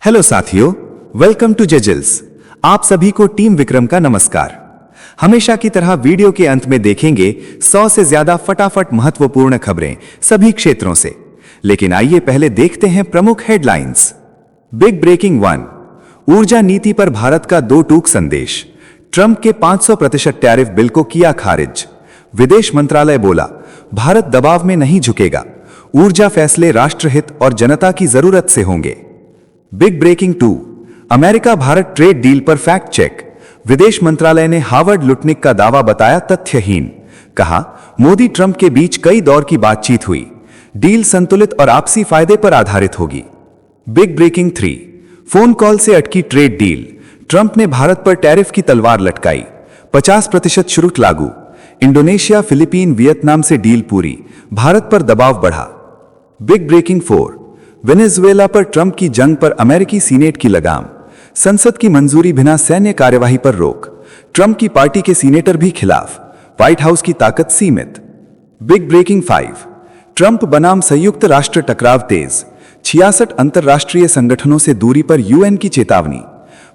Hello साथियों, welcome to जेजिल्स। आप सभी को टीम विक्रम का नमस्कार। हमेशा की तरह वीडियो के अंत में देखेंगे 100 से ज्यादा फटाफट महत्वपूर्ण खबरें सभी क्षेत्रों से। लेकिन आइए पहले देखते हैं प्रमुख हेडलाइंस। बिग ब्रेकिंग 1, ऊर्जा नीति पर भारत का 2 टूक संदेश। ट्रंप के 500% टैरिफ बिल को किया खारिज। विदेश मंत्रालय बोला, भारत दबाव में नहीं झुकेगा, ऊर्जा फैसले राष्ट्रहित और जनता की जरूरत से होंगे। Big breaking 2, America Bharat trade deal पर फैक्ट चेक। विदेश मंत्रालय ने हार्वर्ड लुटनिक का दावा बताया तथ्यहीन। कहा, मोदी ट्रंप के बीच कई दौर की बातचीत हुई, डील संतुलित और आपसी फायदे पर आधारित होगी। बिग ब्रेकिंग 3, फोन कॉल से अटकी ट्रेड डील। ट्रंप ने भारत पर टैरिफ की तलवार लटकाई, 50% शुल्क लागू। इंडोनेशिया, फिलीपीन, वियतनाम से डील पूरी, भारत पर दबाव बढ़ा। बिग ब्रेकिंग 4, वेनेजुएला पर ट्रंप की जंग पर अमेरिकी सीनेट की लगाम। संसद की मंजूरी बिना सैन्य कार्यवाही पर रोक। ट्रंप की पार्टी के सीनेटर भी खिलाफ, व्हाइट हाउस की ताकत सीमित। बिग ब्रेकिंग 5, ट्रंप बनाम संयुक्त राष्ट्र टकराव तेज। 66 अंतरराष्ट्रीय संगठनों से दूरी पर यूएन की चेतावनी।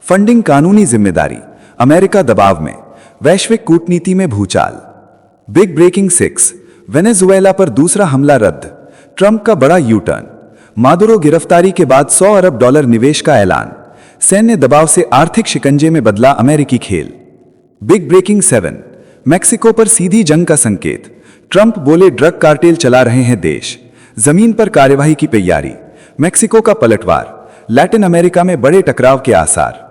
फंडिंग कानूनी जिम्मेदारी, अमेरिका दबाव में। वैश्विक कूटनीति में भूचाल। बिग ब्रेकिंग 6, वेनेजुएला पर दूसरा हमला रद्द। ट्रंप का बड़ा यू टर्न। मादुरो गिरफ्तारी के बाद $100 अरब निवेश का ऐलान। सैन्य दबाव से आर्थिक शिकंजे में बदला अमेरिकी खेल। बिग ब्रेकिंग 7, मेक्सिको पर सीधी जंग का संकेत। ट्रंप बोले, ड्रग कार्टेल चला रहे हैं देश, जमीन पर कार्यवाही की तैयारी। मेक्सिको का पलटवार, लैटिन अमेरिका में बड़े टकराव के आसार।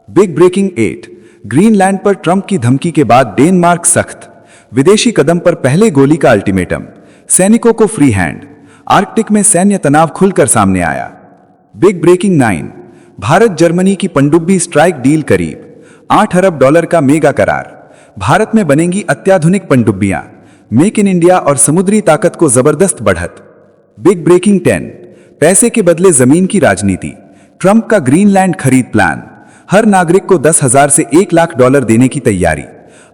बिग ब्रेकिंग 8, ग्रीनलैंड पर ट्रंप की धमकी के बाद डेनमार्क सख्त। विदेशी कदम पर पहले गोली का अल्टीमेटम, सैनिकों को फ्री हैंड। आर्कटिक में सैन्य तनाव खुलकर सामने आया। बिग ब्रेकिंग 9, भारत जर्मनी की पनडुब्बी स्ट्राइक डील करीब। $8 अरब का मेगा करार। भारत में बनेंगी अत्याधुनिक पनडुब्बियां। मेक इन इंडिया और समुद्री ताकत को जबरदस्त बढ़त। बिग ब्रेकिंग 10, पैसे के बदले जमीन की राजनीति। ट्रंप का ग्रीनलैंड खरीद प्लान। हर नागरिक को $10,000 से $1 लाख देने की तैयारी।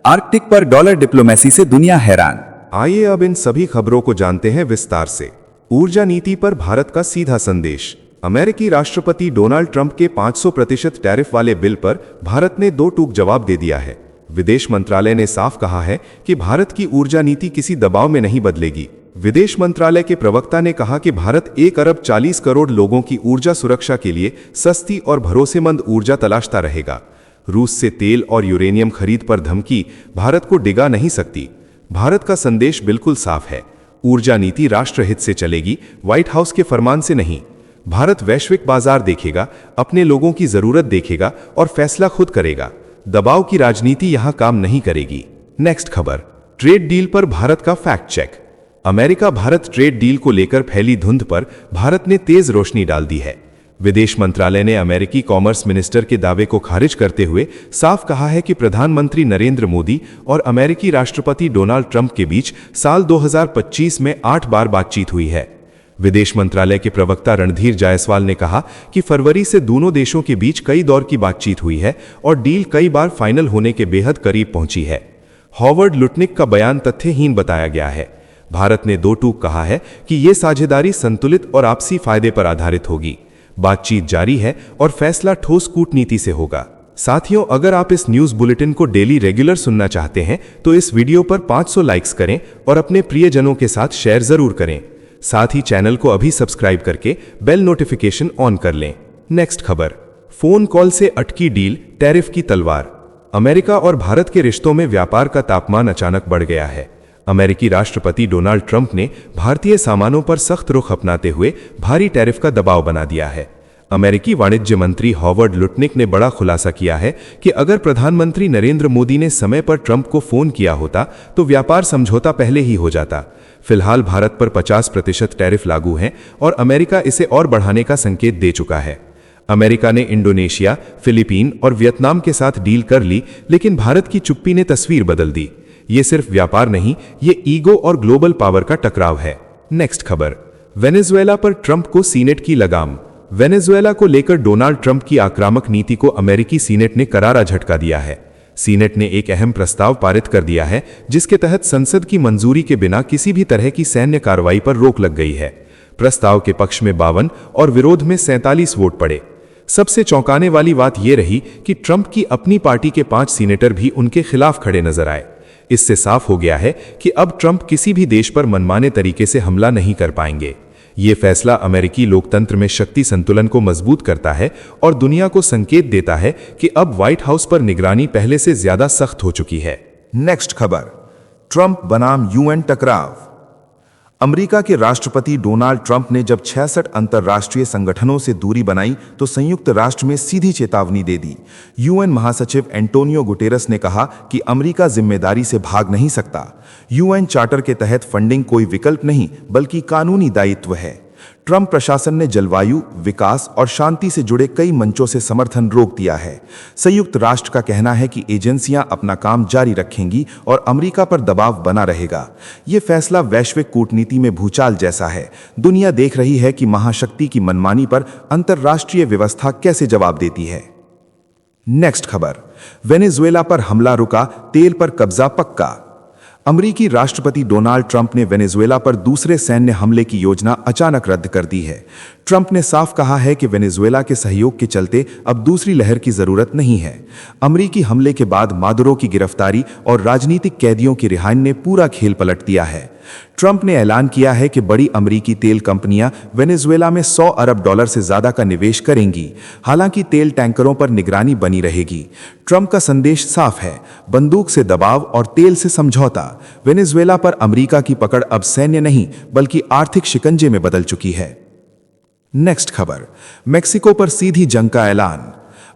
आर्कटिक पर डॉलर डिप्लोमेसी से दुनिया हैरान। आइए अब इन सभी खबरों को जानते हैं विस्तार से। ऊर्जा नीति पर भारत का सीधा संदेश। अमेरिकी राष्ट्रपति डोनाल्ड ट्रंप के 500% टैरिफ वाले बिल पर भारत ने 2 टूक जवाब दे दिया है। विदेश मंत्रालय ने साफ कहा है कि भारत की ऊर्जा नीति किसी दबाव में नहीं बदलेगी। विदेश मंत्रालय के प्रवक्ता ने कहा कि भारत 1 अरब 40 करोड़ लोगों की ऊर्जा सुरक्षा के लिए सस्ती और भरोसेमंद ऊर्जा तलाशता रहेगा। रूस से तेल और यूरेनियम खरीद पर धमकी भारत को डिगा नहीं सकती। भारत का संदेश बिल्कुल साफ है, ऊर्जा नीति राष्ट्रहित से चलेगी, व्हाइट हाउस के फरमान से नहीं। भारत वैश्विक बाजार देखेगा, अपने लोगों की जरूरत देखेगा और फैसला खुद करेगा। दबाव की राजनीति यहां काम नहीं करेगी। नेक्स्ट खबर, ट्रेड डील पर भारत का fact check. America Bharat trade deal को लेकर फैली धुंध पर भारत ने तेज रोशनी डाल दी है। विदेश मंत्रालय ने अमेरिकी कॉमर्स मिनिस्टर के दावे को खारिज करते हुए साफ कहा है कि प्रधानमंत्री नरेंद्र मोदी और अमेरिकी राष्ट्रपति डोनाल्ड ट्रंप के बीच साल 2025 में 8 बार बातचीत हुई है। विदेश मंत्रालय के प्रवक्ता रणधीर जायसवाल ने कहा कि फरवरी से दोनों देशों के बीच कई दौर की बातचीत हुई है और डील कई बार फाइनल होने के बेहद करीब पहुंची है। हार्वर्ड लुटनिक का बयान तथ्यहीन बताया गया है। भारत ने 2 टूक कहा है कि यह साझेदारी संतुलित और आपसी फायदे पर आधारित होगी। बातचीत जारी है और फैसला ठोस कूटनीति से होगा। साथियों, अगर आप इस न्यूज़ बुलेटिन को डेली रेगुलर सुनना चाहते हैं तो इस वीडियो पर 500 लाइक्स करें और अपने प्रियजनों के साथ शेयर जरूर करें। साथ ही चैनल को अभी सब्सक्राइब करके बेल नोटिफिकेशन ऑन कर लें। नेक्स्ट खबर, फोन कॉल से अटकी डील, टैरिफ की तलवार। अमेरिका और भारत के रिश्तों में व्यापार का तापमान अचानक बढ़ गया है। अमेरिकी राष्ट्रपति डोनाल्ड ट्रंप ने भारतीय सामानों पर सख्त रुख अपनाते हुए भारी टैरिफ का दबाव बना दिया है। अमेरिकी वाणिज्य मंत्री हार्वर्ड लुटनिक ने बड़ा खुलासा किया है कि अगर प्रधानमंत्री नरेंद्र मोदी ने समय पर ट्रंप को फोन किया होता तो व्यापार समझौता पहले ही हो जाता। फिलहाल भारत पर 50% टैरिफ लागू हैं और अमेरिका इसे और बढ़ाने का संकेत दे चुका है। अमेरिका ने इंडोनेशिया, फिलीपीन और वियतनाम के साथ डील कर ली, लेकिन भारत की चुप्पी ने तस्वीर बदल दी। ये सिर्फ व्यापार नहीं, ये ईगो और ग्लोबल पावर का टकराव है। नेक्स्ट खबर, वेनेजुएला पर ट्रंप को सीनेट की लगाम। वेनेजुएला को लेकर डोनाल्ड ट्रंप की आक्रामक नीति को अमेरिकी सीनेट ने करारा झटका दिया है। सीनेट ने एक अहम प्रस्ताव पारित कर दिया है जिसके तहत संसद की मंजूरी के बिना किसी भी तरह की सैन्य कार्रवाई पर रोक लग गई है। प्रस्ताव के पक्ष में 52 और विरोध में 47 वोट पड़े। सबसे चौंकाने वाली बात यह रही कि ट्रंप की अपनी पार्टी के 5 सीनेटर भी उनके खिलाफ खड़े नजर आए। इससे साफ हो गया है कि अब ट्रंप किसी भी देश पर मनमाने तरीके से हमला नहीं कर पाएंगे। ये फैसला अमेरिकी लोकतंत्र में शक्ति संतुलन को मजबूत करता है और दुनिया को संकेत देता है कि अब व्हाइट हाउस पर निगरानी पहले से ज्यादा सख्त हो चुकी है। नेक्स्ट खबर, ट्रंप बनाम यूएन टकराव। अमेरिका के राष्ट्रपति डोनाल्ड ट्रंप ने जब 66 अंतर्राष्ट्रीय संगठनों से दूरी बनाई तो संयुक्त राष्ट्र में सीधी चेतावनी दे दी। यूएन महासचिव एंटोनियो गुटेरस ने कहा कि अमेरिका जिम्मेदारी से भाग नहीं सकता। यूएन चार्टर के तहत फंडिंग कोई विकल्प नहीं बल्कि कानूनी दायित्व है। ट्रंप प्रशासन ने जलवायु, विकास और शांति से जुड़े कई मंचों से समर्थन रोक दिया है। संयुक्त राष्ट्र का कहना है कि एजेंसियां अपना काम जारी रखेंगी और अमेरिका पर दबाव बना रहेगा। यह फैसला वैश्विक कूटनीति में भूचाल जैसा है। दुनिया देख रही है कि महाशक्ति की मनमानी पर अंतर्राष्ट्रीय व्यवस्था कैसे जवाब देती है। नेक्स्ट खबर, वेनेजुएला पर हमला रुका, तेल पर कब्जा पक्का। अमेरिकी राष्ट्रपति डोनाल्ड ट्रंप ने वेनेजुएला पर दूसरे सैन्य हमले की योजना अचानक रद्द कर दी है। ट्रंप ने साफ कहा है कि वेनेजुएला के सहयोग के चलते अब दूसरी लहर की जरूरत नहीं है। अमेरिकी हमले के बाद मादुरो की गिरफ्तारी और राजनीतिक कैदियों की रिहाई ने पूरा खेल पलट दिया है। ट्रंप ने ऐलान किया है कि बड़ी अमेरिकी तेल कंपनियां वेनेजुएला में $100 अरब से ज्यादा का निवेश करेंगी। हालांकि तेल टैंकरों पर निगरानी बनी रहेगी। ट्रंप का संदेश साफ है, बंदूक से दबाव और तेल से समझौता। वेनेजुएला पर अमेरिका की पकड़ अब सैन्य नहीं बल्कि आर्थिक शिकंजे में बदल चुकी है। नेक्स्ट खबर, मेक्सिको पर सीधी जंग का ऐलान।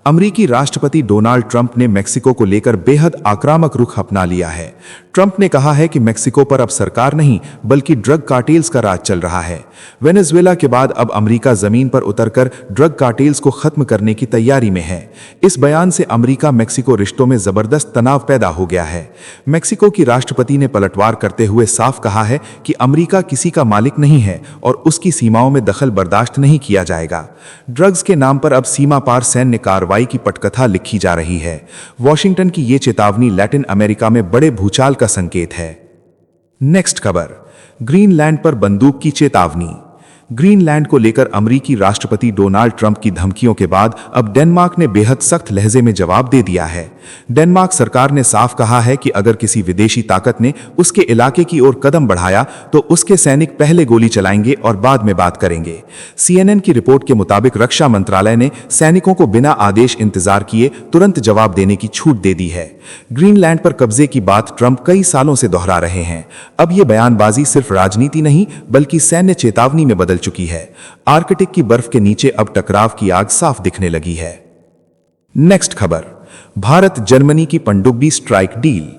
अमेरिकी राष्ट्रपति डोनाल्ड ट्रंप ने मेक्सिको को लेकर बेहद आक्रामक रुख अपना लिया है। ट्रंप ने कहा है कि मेक्सिको पर अब सरकार नहीं बल्कि ड्रग कार्टेल्स का राज चल रहा है। वेनेजुएला के बाद अब अमेरिका जमीन पर उतरकर ड्रग कार्टेल्स को खत्म करने की तैयारी में है। इस बयान से अमेरिका मेक्सिको रिश्तों में जबरदस्त तनाव पैदा हो गया है। मेक्सिको की राष्ट्रपति ने पलटवार करते हुए साफ कहा है कि अमेरिका किसी का मालिक नहीं है और उसकी सीमाओं में दखल बर्दाश्त नहीं किया जाएगा। ड्रग्स के नाम पर अब सीमा पार सैन्य कार्रवाई की पटकथा लिखी जा रही है। वॉशिंगटन की ये चेतावनी लैटिन अमेरिका में बड़े भूचाल का संकेत है। नेक्स्ट खबर, ग्रीनलैंड पर बंदूक की चेतावनी। ग्रीनलैंड को लेकर अमेरिकी राष्ट्रपति डोनाल्ड ट्रंप की धमकियों के बाद अब डेनमार्क ने बेहद सख्त लहजे में जवाब दे दिया है। डेनमार्क सरकार ने साफ कहा है कि अगर किसी विदेशी ताकत ने उसके इलाके की ओर कदम बढ़ाया तो उसके सैनिक पहले गोली चलाएंगे और बाद में बात करेंगे। CNN की रिपोर्ट के मुताबिक रक्षा मंत्रालय ने सैनिकों को बिना आदेश इंतजार किए तुरंत जवाब देने की छूट दे दी है। ग्रीनलैंड पर कब्जे की बात ट्रंप कई सालों से दोहरा रहे हैं। अब यह बयानबाजी सिर्फ राजनीति नहीं बल्कि सैन्य चेतावनी में बदल चुकी है। आर्कटिक की बर्फ के नीचे अब टकराव की आग साफ दिखने लगी है। नेक्स्ट खबर, भारत जर्मनी की पनडुब्बी स्ट्राइक डील।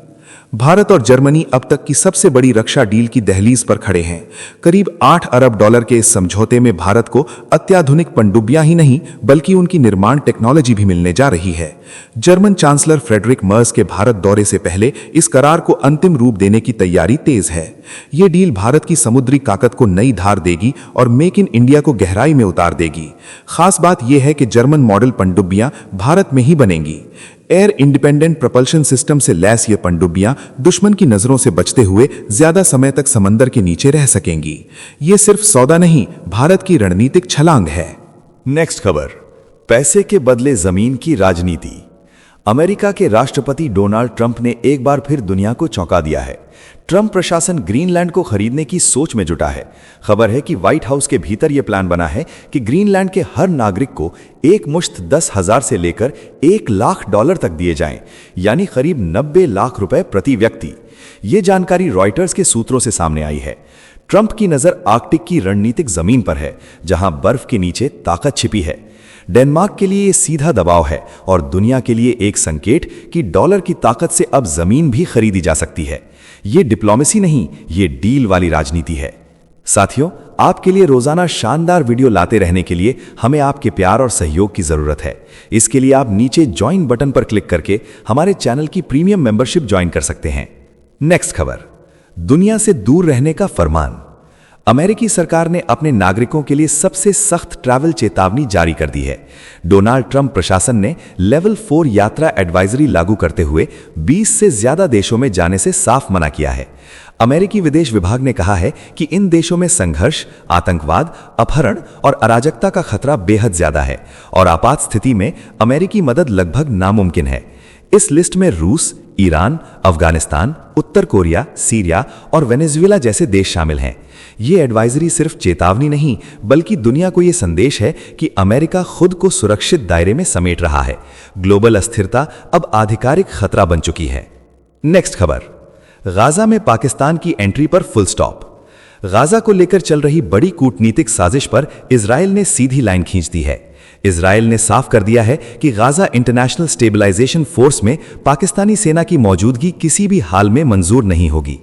भारत और जर्मनी अब तक की सबसे बड़ी रक्षा डील की दहलीज पर खड़े हैं। करीब $8 अरब के इस समझौते में भारत को अत्याधुनिक पनडुब्बियां ही नहीं बल्कि उनकी निर्माण टेक्नोलॉजी भी मिलने जा रही है। जर्मन चांसलर फ्रेडरिक मर्ज के भारत दौरे से पहले इस करार को अंतिम रूप देने की तैयारी तेज है। ये डील भारत की समुद्री ताकत को नई धार देगी और मेक इन इंडिया को गहराई में उतार देगी। खास बात यह है कि जर्मन मॉडल पनडुब्बियां भारत में ही बनेंगी। एयर इंडिपेंडेंट प्रपल्शन सिस्टम से लैस ये पनडुब्बियां दुश्मन की नजरों से बचते हुए ज्यादा समय तक समंदर के नीचे रह सकेंगी। ये सिर्फ सौदा नहीं, भारत की रणनीतिक छलांग है। नेक्स्ट खबर, पैसे के बदले जमीन की राजनीति। अमेरिका के राष्ट्रपति डोनाल्ड ट्रंप ने एक बार फिर दुनिया को चौंका दिया है। ट्रंप प्रशासन ग्रीनलैंड को खरीदने की सोच में जुटा है। खबर है कि व्हाइट हाउस के भीतर यह प्लान बना है कि ग्रीनलैंड के हर नागरिक को एक मुश्त 10,000 से लेकर $1 लाख तक दिए जाएं, यानी करीब 90 लाख रुपए प्रति व्यक्ति। ये जानकारी रॉयटर्स के सूत्रों से सामने आई है। ट्रंप की नजर आर्कटिक की रणनीतिक जमीन पर है, जहां बर्फ के नीचे ताकत छिपी है। डेनमार्क के लिए ये सीधा दबाव है और दुनिया के लिए एक संकेत कि डॉलर की ताकत से अब जमीन भी खरीदी जा सकती है। ये डिप्लोमेसी नहीं, ये डील वाली राजनीति है। साथियों, आपके लिए रोजाना शानदार वीडियो लाते रहने के लिए हमें आपके प्यार और सहयोग की जरूरत है। इसके लिए आप नीचे ज्वाइन बटन पर क्लिक करके हमारे चैनल की प्रीमियम मेंबरशिप ज्वाइन कर सकते हैं। नेक्स्ट खबर, दुनिया से दूर रहने का फरमान। अमेरिकी सरकार ने अपने नागरिकों के लिए सबसे सख्त ट्रैवल चेतावनी जारी कर दी है। डोनाल्ड ट्रंप प्रशासन ने लेवल 4 यात्रा एडवाइजरी लागू करते हुए 20 से ज्यादा देशों में जाने से साफ मना किया है। अमेरिकी विदेश विभाग ने कहा है कि इन देशों में संघर्ष, आतंकवाद, अपहरण और अराजकता का खतरा बेहद ज्यादा है और आपात स्थिति में अमेरिकी मदद लगभग नामुमकिन है। इस लिस्ट में रूस, ईरान, अफगानिस्तान, उत्तर कोरिया, सीरिया और वेनेजुएला जैसे देश शामिल हैं। ये एडवाइजरी सिर्फ चेतावनी नहीं, बल्कि दुनिया को ये संदेश है कि अमेरिका खुद को सुरक्षित दायरे में समेट रहा है। ग्लोबल अस्थिरता अब आधिकारिक खतरा बन चुकी है। नेक्स्ट खबर, गाजा में पाकिस्तान की एंट्री पर फुल स्टॉप। गाजा को लेकर चल रही बड़ी कूटनीतिक साजिश पर इजराइल ने सीधी लाइन खींच दी है। इजराइल ने साफ कर दिया है कि गाजा इंटरनेशनल स्टेबलाइजेशन फोर्स में पाकिस्तानी सेना की मौजूदगी किसी भी हाल में मंजूर नहीं होगी।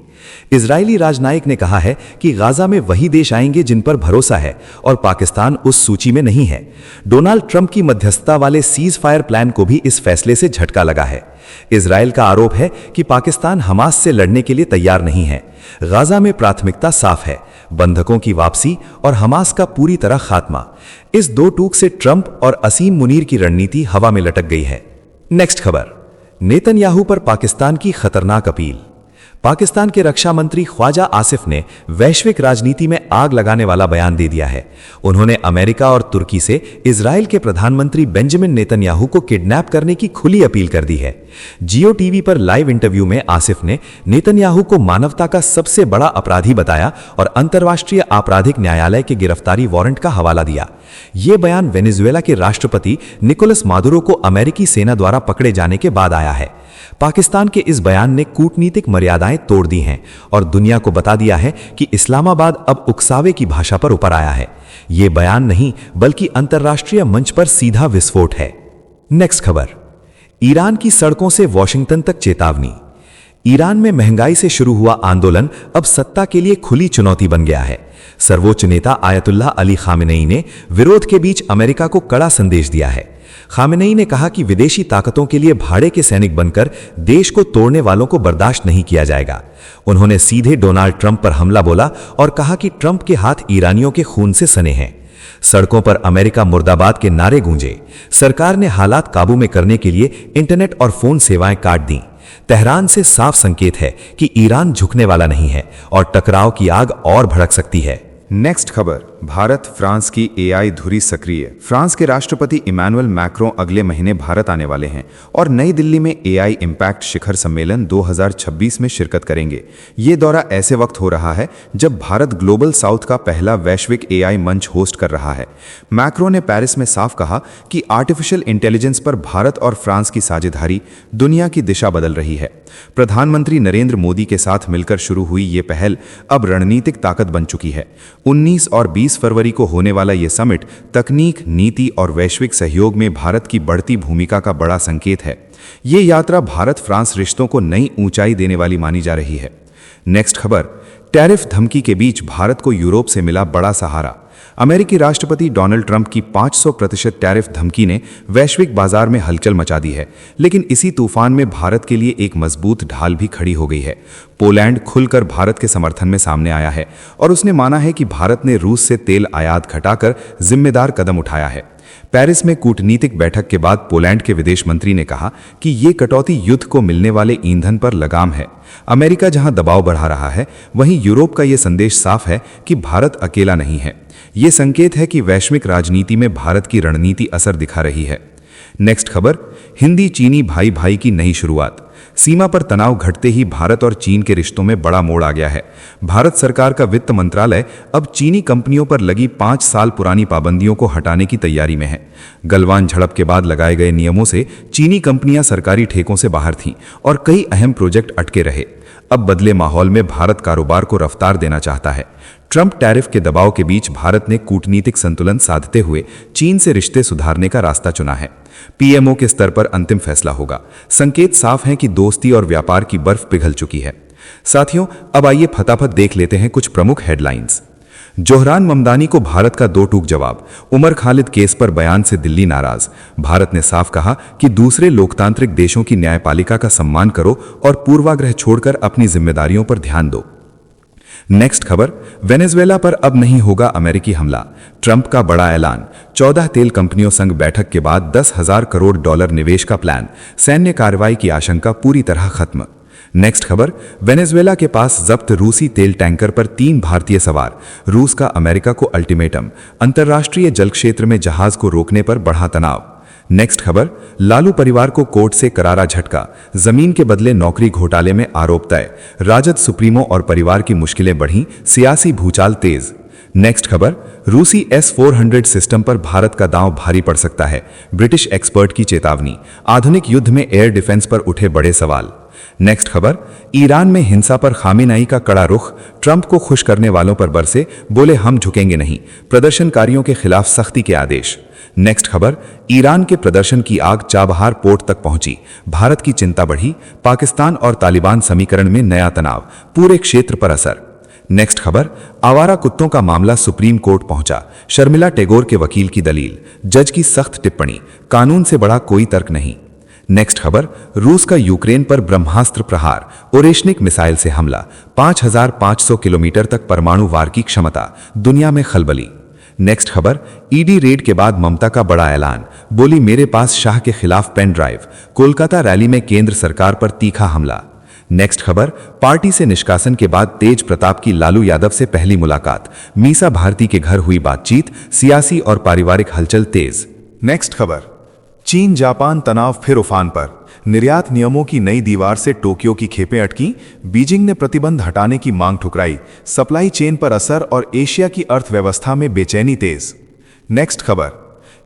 इजरायली राजनायिक ने कहा है कि गाजा में वही देश आएंगे जिन पर भरोसा है और पाकिस्तान उस सूची में नहीं है। डोनाल्ड ट्रंप की मध्यस्थता वाले सीज फायर प्लान को भी इस फैसले से झटका लगा है। इजराइल का आरोप है कि पाकिस्तान हमास से लड़ने के लिए तैयार नहीं है। गाजा में प्राथमिकता साफ है, बंधकों की वापसी और हमास का पूरी तरह खात्मा। इस दो टूक से ट्रंप और असीम मुनीर की रणनीति हवा में लटक गई है। नेक्स्ट खबर, नेतन्याहू पर पाकिस्तान की खतरनाक अपील। पाकिस्तान के रक्षा मंत्री ख्वाजा आसिफ ने वैश्विक राजनीति में आग लगाने वाला बयान दे दिया है। उन्होंने अमेरिका और तुर्की से इजराइल के प्रधानमंत्री बेंजामिन नेतन्याहू को किडनैप करने की खुली अपील कर दी है। जियो टीवी पर लाइव इंटरव्यू में आसिफ ने नेतन्याहू को मानवता का सबसे बड़ा अपराधी बताया और अंतर्राष्ट्रीय आपराधिक न्यायालय के गिरफ्तारी वारंट का हवाला दिया। यह बयान वेनेजुएला के राष्ट्रपति निकोलस मादुरो को अमेरिकी सेना द्वारा पकड़े जाने के बाद आया है। पाकिस्तान के इस बयान ने कूटनीतिक मर्यादाएं तोड़ दी हैं और दुनिया को बता दिया है कि इस्लामाबाद अब उकसावे की भाषा पर उतर आया है। यह बयान नहीं, बल्कि अंतर्राष्ट्रीय मंच पर सीधा विस्फोट है। नेक्स्ट खबर, ईरान की सड़कों से वॉशिंगटन तक चेतावनी। ईरान में महंगाई से शुरू हुआ आंदोलन अब सत्ता के लिए खुली चुनौती बन गया है। सर्वोच्च नेता आयतुल्लाह अली खामेनेई ने विरोध के बीच अमेरिका को कड़ा संदेश दिया है। खामेनेई ने कहा कि विदेशी ताकतों के लिए भाड़े के सैनिक बनकर देश को तोड़ने वालों को बर्दाश्त नहीं किया जाएगा। उन्होंने सीधे डोनाल्ड ट्रंप पर हमला बोला और कहा कि ट्रंप के हाथ ईरानियों के खून से सने हैं। सड़कों पर अमेरिका मुर्दाबाद के नारे गूंजे। सरकार ने हालात काबू में करने के लिए इंटरनेट और फोन सेवाएं काट दी। तेहरान से साफ संकेत है कि ईरान झुकने वाला नहीं है और टकराव की आग और भड़क सकती है। नेक्स्ट खबर, भारत फ्रांस की एआई धुरी सक्रिय। फ्रांस के राष्ट्रपति इमैनुअल मैक्रों अगले महीने भारत आने वाले हैं और नई दिल्ली में एआई इम्पैक्ट शिखर सम्मेलन 2026 में शिरकत करेंगे। ये दौरा ऐसे वक्त हो रहा है जब भारत ग्लोबल साउथ का पहला वैश्विक एआई मंच होस्ट कर रहा है। मैक्रों ने पेरिस में साफ कहा कि आर्टिफिशियल इंटेलिजेंस पर भारत और फ्रांस की साझेदारी दुनिया की दिशा बदल रही है। प्रधानमंत्री नरेंद्र मोदी के साथ मिलकर शुरू हुई ये पहल अब रणनीतिक ताकत बन चुकी है। 19 और 20 फरवरी को होने वाला यह समिट तकनीक, नीति और वैश्विक सहयोग में भारत की बढ़ती भूमिका का बड़ा संकेत है। ये यात्रा भारत फ्रांस रिश्तों को नई ऊंचाई देने वाली मानी जा रही है। नेक्स्ट खबर, टैरिफ धमकी के बीच भारत को यूरोप से मिला बड़ा सहारा। अमेरिकी राष्ट्रपति डोनाल्ड ट्रंप की 500% टैरिफ धमकी ने वैश्विक बाजार में हलचल मचा दी है, लेकिन इसी तूफान में भारत के लिए एक मजबूत ढाल भी खड़ी हो गई है। पोलैंड खुलकर भारत के समर्थन में सामने आया है और उसने माना है कि भारत ने रूस से तेल आयात घटाकर जिम्मेदार कदम उठाया है। पेरिस में कूटनीतिक बैठक के बाद पोलैंड के विदेश मंत्री ने कहा कि ये कटौती युद्ध को मिलने वाले ईंधन पर लगाम है। अमेरिका जहां दबाव बढ़ा रहा है, वहीं यूरोप का ये संदेश साफ है कि भारत अकेला नहीं है। ये संकेत है कि वैश्विक राजनीति में भारत की रणनीति असर दिखा रही है। नेक्स्ट खबर, हिंदी चीनी भाई भाई की नई शुरुआत। सीमा पर तनाव घटते ही भारत और चीन के रिश्तों में बड़ा मोड़ आ गया है। भारत सरकार का वित्त मंत्रालय अब चीनी कंपनियों पर लगी 5 साल पुरानी पाबंदियों को हटाने की तैयारी में है। गलवान झड़प के बाद लगाए गए नियमों से चीनी कंपनियां सरकारी ठेकों से बाहर थीं और कई अहम प्रोजेक्ट अटके रहे। अब बदले माहौल में भारत कारोबार को रफ्तार देना चाहता है। ट्रंप टैरिफ के दबाव के बीच भारत ने कूटनीतिक संतुलन साधते हुए चीन से रिश्ते सुधारने का रास्ता चुना है। पीएमओ के स्तर पर अंतिम फैसला होगा। संकेत साफ हैं कि दोस्ती और व्यापार की बर्फ पिघल चुकी है। साथियों, अब आइए फटाफट देख लेते हैं कुछ प्रमुख हेडलाइंस। जोहरान ममदानी को भारत का दो टूक जवाब। उमर खालिद केस पर बयान से दिल्ली नाराज। भारत ने साफ कहा कि दूसरे लोकतांत्रिक देशों की न्यायपालिका का सम्मान करो और पूर्वाग्रह छोड़कर अपनी जिम्मेदारियों पर ध्यान दो। नेक्स्ट खबर, वेनेजुएला पर अब नहीं होगा अमेरिकी हमला, ट्रंप का बड़ा ऐलान। 14 तेल कंपनियों संग बैठक के बाद $10,000 करोड़ निवेश का प्लान, सैन्य कार्रवाई की आशंका पूरी तरह खत्म। नेक्स्ट खबर, वेनेजुएला के पास जब्त रूसी तेल टैंकर पर 3 भारतीय सवार, रूस का अमेरिका को अल्टीमेटम, अंतर्राष्ट्रीय जल क्षेत्र में जहाज को रोकने पर बढ़ा तनाव। नेक्स्ट खबर, लालू परिवार को कोर्ट से करारा झटका, जमीन के बदले नौकरी घोटाले में आरोप तय, राजद सुप्रीमो और परिवार की मुश्किलें बढ़ी, सियासी भूचाल तेज। नेक्स्ट खबर, रूसी S-400 सिस्टम पर भारत का दांव भारी पड़ सकता है, ब्रिटिश एक्सपर्ट की चेतावनी, आधुनिक युद्ध में एयर डिफेंस पर उठे बड़े सवाल। नेक्स्ट खबर, ईरान में हिंसा पर खामेनेई का कड़ा रुख, ट्रंप को खुश करने वालों पर बरसे, बोले हम झुकेंगे नहीं, प्रदर्शनकारियों के खिलाफ सख्ती के आदेश। नेक्स्ट खबर, ईरान के प्रदर्शन की आग चाबहार पोर्ट तक पहुंची, भारत की चिंता बढ़ी, पाकिस्तान और तालिबान समीकरण में नया तनाव, पूरे क्षेत्र पर असर। नेक्स्ट खबर, आवारा कुत्तों का मामला सुप्रीम कोर्ट पहुंचा, शर्मिला टैगोर के वकील की दलील, जज की सख्त टिप्पणी, कानून से बड़ा कोई तर्क नहीं। नेक्स्ट खबर, रूस का यूक्रेन पर ब्रह्मास्त्र प्रहार, ओरेशनिक मिसाइल से हमला, 5,500 किलोमीटर तक परमाणु वार की क्षमता, दुनिया में खलबली। नेक्स्ट खबर, ईडी रेड के बाद ममता का बड़ा ऐलान, बोली मेरे पास शाह के खिलाफ पेन ड्राइव, कोलकाता रैली में केंद्र सरकार पर तीखा हमला। नेक्स्ट खबर, पार्टी से निष्कासन के बाद तेज प्रताप की लालू यादव से पहली मुलाकात, मीसा भारती के घर हुई बातचीत, सियासी और पारिवारिक हलचल तेज। नेक्स्ट खबर, चीन जापान तनाव फिर उफान पर, निर्यात नियमों की नई दीवार से टोक्यो की खेपें अटकी, बीजिंग ने प्रतिबंध हटाने की मांग ठुकराई, सप्लाई चेन पर असर और एशिया की अर्थव्यवस्था में बेचैनी तेज। नेक्स्ट खबर,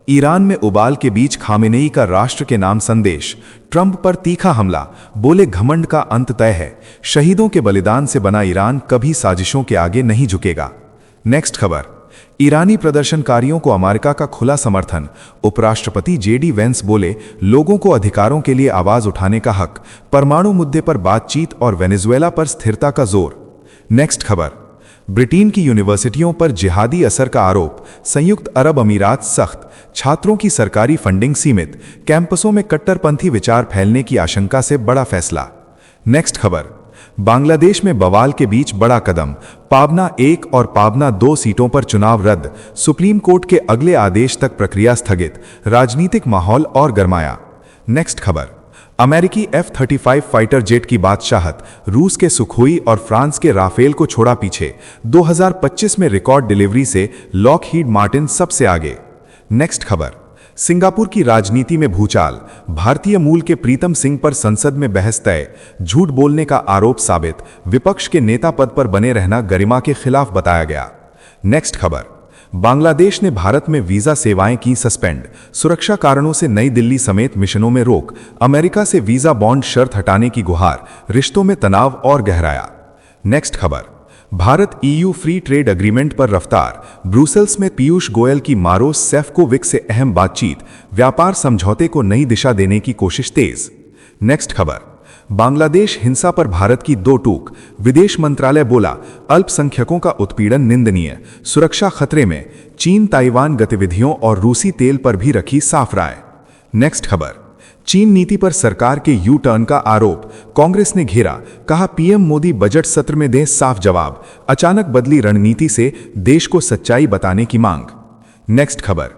ईरान में उबाल के बीच खामेनेई का राष्ट्र के नाम संदेश, ट्रंप पर तीखा हमला, बोले घमंड का अंत तय है, शहीदों के बलिदान से बना ईरान कभी साजिशों के आगे नहीं झुकेगा। नेक्स्ट खबर, ईरानी प्रदर्शनकारियों को अमेरिका का खुला समर्थन, उपराष्ट्रपति JD वेंस बोले लोगों को अधिकारों के लिए आवाज उठाने का हक, परमाणु मुद्दे पर बातचीत और वेनेजुएला पर स्थिरता का जोर। नेक्स्ट खबर, ब्रिटेन की यूनिवर्सिटियों पर जिहादी असर का आरोप, संयुक्त अरब अमीरात सख्त, छात्रों की सरकारी फंडिंग सीमित, कैंपसों में कट्टरपंथी विचार फैलने की आशंका से बड़ा फैसला। नेक्स्ट खबर, बांग्लादेश में बवाल के बीच बड़ा कदम, पाबना 1 और पाबना 2 सीटों पर चुनाव रद्द, सुप्रीम कोर्ट के अगले आदेश तक प्रक्रिया स्थगित, राजनीतिक माहौल और गरमाया। नेक्स्ट खबर, अमेरिकी F-35 फाइटर जेट की बादशाहत, रूस के सुखोई और फ्रांस के राफेल को छोड़ा पीछे, 2025 में रिकॉर्ड डिलीवरी से लॉकहीड मार्टिन सबसे आगे। नेक्स्ट खबर, सिंगापुर की राजनीति में भूचाल, भारतीय मूल के प्रीतम सिंह पर संसद में बहस तय, झूठ बोलने का आरोप साबित, विपक्ष के नेता पद पर बने रहना गरिमा के खिलाफ बताया गया। नेक्स्ट खबर, बांग्लादेश ने भारत में वीजा सेवाएं की सस्पेंड, सुरक्षा कारणों से नई दिल्ली समेत मिशनों में रोक, अमेरिका से वीजा बॉन्ड शर्त हटाने की गुहार, रिश्तों में तनाव और गहराया। नेक्स्ट खबर, Bharat EU free trade agreement पर रफ्तार, ब्रुसेल्स में पीयूष गोयल की मारोस सेफकोविक से अहम बातचीत, व्यापार समझौते को नई दिशा देने की कोशिश तेज। नेक्स्ट खबर, बांग्लादेश हिंसा पर भारत की 2 टूक, विदेश मंत्रालय बोला अल्पसंख्यकों का उत्पीड़न निंदनीय, सुरक्षा खतरे में, चीन ताइवान गतिविधियों और रूसी तेल पर भी रखी साफ राय। नेक्स्ट खबर, चीन नीति पर सरकार के यू टर्न का आरोप, कांग्रेस ने घेरा, कहा पीएम मोदी बजट सत्र में दें साफ जवाब, अचानक बदली रणनीति से देश को सच्चाई बताने की मांग। नेक्स्ट खबर,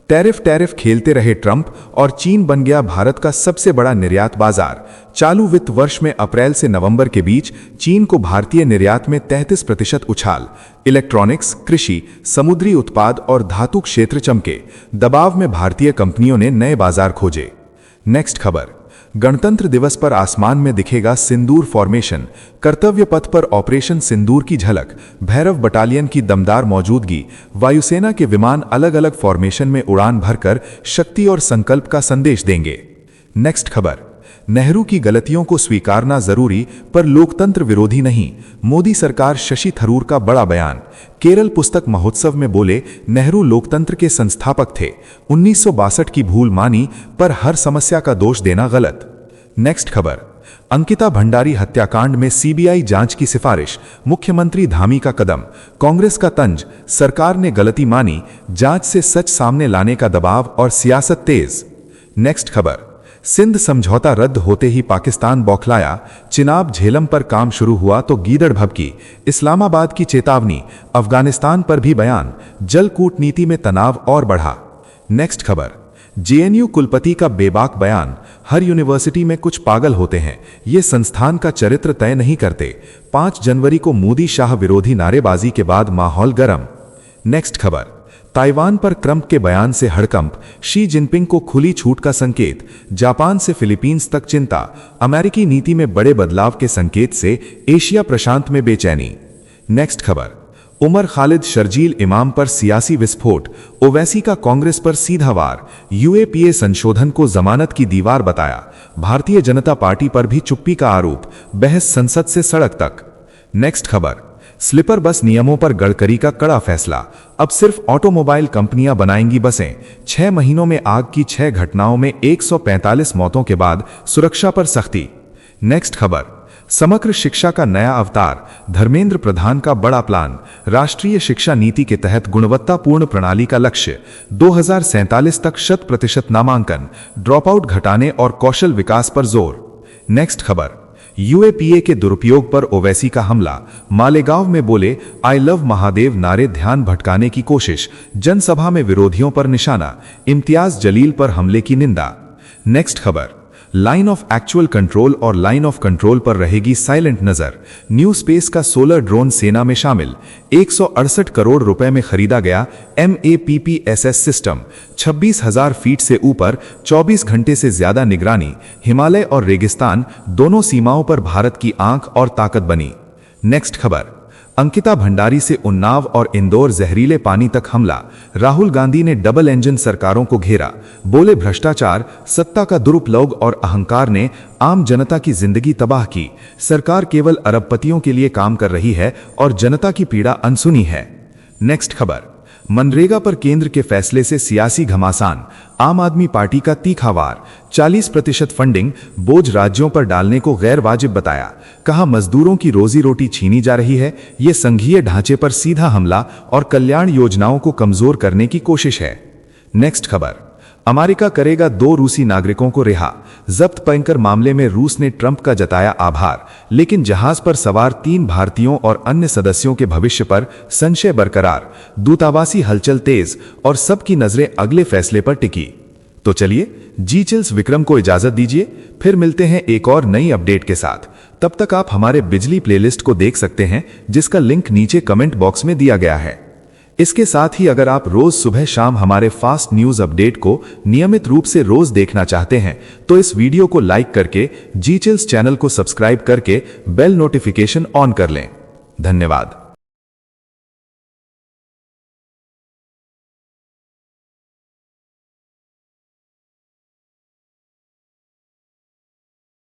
टैरिफ खेलते रहे ट्रंप और चीन बन गया भारत का सबसे बड़ा निर्यात बाजार, चालू वित्त वर्ष में अप्रैल से नवंबर के बीच चीन को भारतीय निर्यात में 33% उछाल, इलेक्ट्रॉनिक्स, कृषि, समुद्री उत्पाद और धातु क्षेत्र चमके, दबाव में भारतीय कंपनियों ने नए बाजार खोजे। नेक्स्ट खबर, गणतंत्र दिवस पर आसमान में दिखेगा सिंदूर फॉर्मेशन, कर्तव्य पथ पर ऑपरेशन सिंदूर की झलक, भैरव बटालियन की दमदार मौजूदगी, वायुसेना के विमान अलग अलग फॉर्मेशन में उड़ान भरकर शक्ति और संकल्प का संदेश देंगे। नेक्स्ट खबर, नेहरू की गलतियों को स्वीकारना जरूरी पर लोकतंत्र विरोधी नहीं, मोदी सरकार शशि थरूर का बड़ा बयान, केरल पुस्तक महोत्सव में बोले नेहरू लोकतंत्र के संस्थापक थे, 1962 की भूल मानी पर हर समस्या का दोष देना गलत। नेक्स्ट खबर, अंकिता भंडारी हत्याकांड में CBI जांच की सिफारिश, मुख्यमंत्री धामी का कदम, कांग्रेस का तंज, सरकार ने गलती मानी, जांच से सच सामने लाने का दबाव और सियासत तेज। नेक्स्ट खबर, सिंध समझौता रद्द होते ही पाकिस्तान बौखलाया, चिनाब झेलम पर काम शुरू हुआ तो गीदड़ भभकी, इस्लामाबाद की चेतावनी, अफगानिस्तान पर भी बयान, जल कूटनीति में तनाव और बढ़ा। नेक्स्ट खबर, जेएनयू कुलपति का बेबाक बयान, हर यूनिवर्सिटी में कुछ पागल होते हैं, ये संस्थान का चरित्र तय नहीं करते। 5 जनवरी को मोदी शाह विरोधी नारेबाजी के बाद माहौल गर्म। नेक्स्ट खबर, ताइवान पर ट्रंप के बयान से हड़कंप, शी जिनपिंग को खुली छूट का संकेत, जापान से फिलीपींस तक चिंता, अमेरिकी नीति में बड़े बदलाव के संकेत से एशिया प्रशांत में बेचैनी। नेक्स्ट खबर, उमर खालिद शर्जील इमाम पर सियासी विस्फोट, ओवैसी का कांग्रेस पर सीधा वार, यूएपीए संशोधन को जमानत की दीवार बताया, भारतीय जनता पार्टी पर भी चुप्पी का आरोप, बहस संसद से सड़क तक। नेक्स्ट खबर, स्लीपर बस नियमों पर गडकरी का कड़ा फैसला, अब सिर्फ ऑटोमोबाइल कंपनियां बनाएंगी बसें। 6 महीनों में आग की 6 घटनाओं में 145 मौतों के बाद सुरक्षा पर सख्ती। नेक्स्ट खबर, समग्र शिक्षा का नया अवतार, धर्मेंद्र प्रधान का बड़ा प्लान, राष्ट्रीय शिक्षा नीति के तहत गुणवत्तापूर्ण प्रणाली का लक्ष्य, 2047 तक 100% नामांकन, ड्रॉपआउट घटाने और कौशल विकास पर जोर। नेक्स्ट खबर, यूएपीए के दुरुपयोग पर ओवैसी का हमला, मालेगांव में बोले आई लव महादेव नारे ध्यान भटकाने की कोशिश, जनसभा में विरोधियों पर निशाना, इम्तियाज जलील पर हमले की निंदा। नेक्स्ट खबर, लाइन ऑफ एक्चुअल कंट्रोल और लाइन ऑफ कंट्रोल पर रहेगी साइलेंट नजर, न्यू स्पेस का 16 ड्रोन सेना में शामिल, 168 करोड़ रुपए में खरीदा गया MAPPSS सिस्टम, 26,000 फीट से ऊपर 24 घंटे से ज्यादा निगरानी, हिमालय और रेगिस्तान दोनों सीमाओं पर भारत की आंख और ताकत बनी। नेक्स्ट खबर, अंकिता भंडारी से उन्नाव और इंदौर जहरीले पानी तक हमला, राहुल गांधी ने डबल इंजन सरकारों को घेरा, बोले भ्रष्टाचार, सत्ता का दुरुपयोग और अहंकार ने आम जनता की जिंदगी तबाह की, सरकार केवल अरबपतियों के लिए काम कर रही है और जनता की पीड़ा अनसुनी है। नेक्स्ट खबर, मनरेगा पर केंद्र के फैसले से सियासी घमासान, आम आदमी पार्टी का तीखा वार, 40% फंडिंग बोझ राज्यों पर डालने को गैर वाजिब बताया, कहा मजदूरों की रोजी रोटी छीनी जा रही है, ये संघीय ढांचे पर सीधा हमला और कल्याण योजनाओं को कमजोर करने की कोशिश है। नेक्स्ट खबर, अमेरिका करेगा 2 रूसी नागरिकों को रिहा, जब्त टैंकर मामले में रूस ने ट्रंप का जताया आभार, लेकिन जहाज पर सवार 3 भारतीयों और अन्य सदस्यों के भविष्य पर संशय बरकरार, दूतावासी हलचल तेज और सबकी नजरें अगले फैसले पर टिकी। तो चलिए जी चिल्स विक्रम को इजाजत दीजिए, फिर मिलते हैं एक और नई अपडेट के साथ। तब तक आप हमारे बिजली प्लेलिस्ट को देख सकते हैं, जिसका लिंक नीचे कमेंट बॉक्स में दिया गया है। इसके साथ ही अगर आप रोज सुबह शाम हमारे फास्ट न्यूज अपडेट को नियमित रूप से रोज देखना चाहते हैं तो इस वीडियो को लाइक करके जी चिल्स चैनल को सब्सक्राइब करके बेल नोटिफिकेशन ऑन कर लें। धन्यवाद।